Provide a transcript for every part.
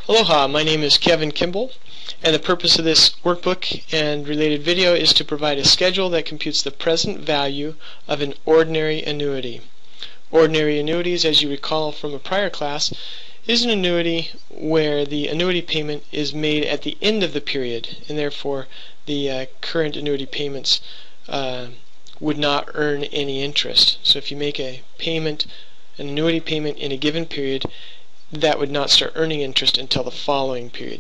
Aloha, my name is Kevin Kimball, and the purpose of this workbook and related video is to provide a schedule that computes the present value of an ordinary annuity. Ordinary annuities, as you recall from a prior class, is an annuity where the annuity payment is made at the end of the period, and therefore the current annuity payments would not earn any interest. So if you make a payment, an annuity payment in a given period, that would not start earning interest until the following period.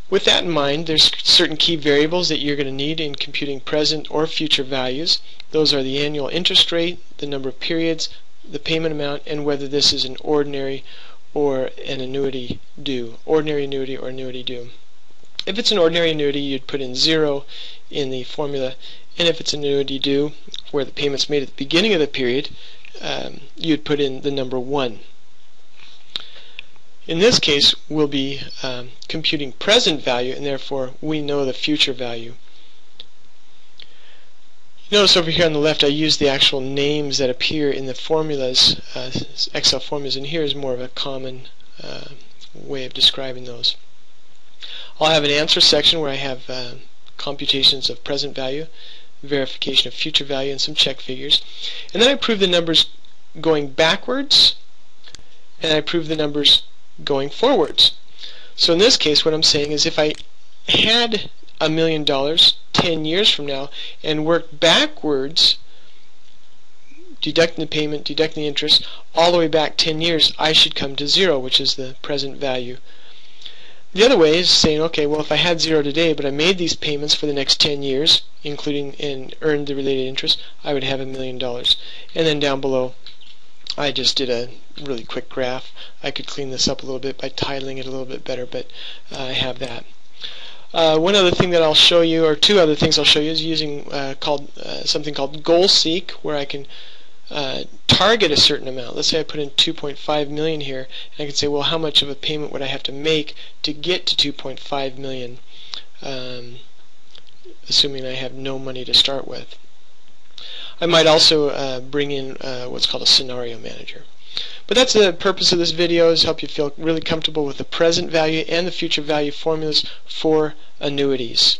With that in mind, there's certain key variables that you're going to need in computing present or future values. Those are the annual interest rate, the number of periods, the payment amount, and whether this is an ordinary or an annuity due. Ordinary annuity or annuity due. If it's an ordinary annuity, you'd put in 0 in the formula, and if it's an annuity due, where the payment's made at the beginning of the period, you'd put in the number 1. In this case, we'll be computing present value, and therefore we know the future value. Notice over here on the left I use the actual names that appear in the formulas, Excel formulas, and here is more of a common way of describing those. I'll have an answer section where I have computations of present value, verification of future value, and some check figures. And then I prove the numbers going backwards, and I prove the numbers going forwards. So in this case, what I'm saying is if I had $1 million 10 years from now and worked backwards, deducting the payment, deducting the interest, all the way back 10 years, I should come to 0, which is the present value. The other way is saying, okay, well, if I had 0 today, but I made these payments for the next 10 years, including and earned the related interest, I would have $1 million. And then down below, I just did a really quick graph. I could clean this up a little bit by titling it a little bit better, but I have that. One other thing that I'll show you, or two other things I'll show you, is using something called goal seek, where I can target a certain amount. Let's say I put in 2.5 million here, and I can say, well, how much of a payment would I have to make to get to 2.5 million, assuming I have no money to start with. I might also bring in what's called a scenario manager. But that's the purpose of this video, is help you feel really comfortable with the present value and the future value formulas for annuities.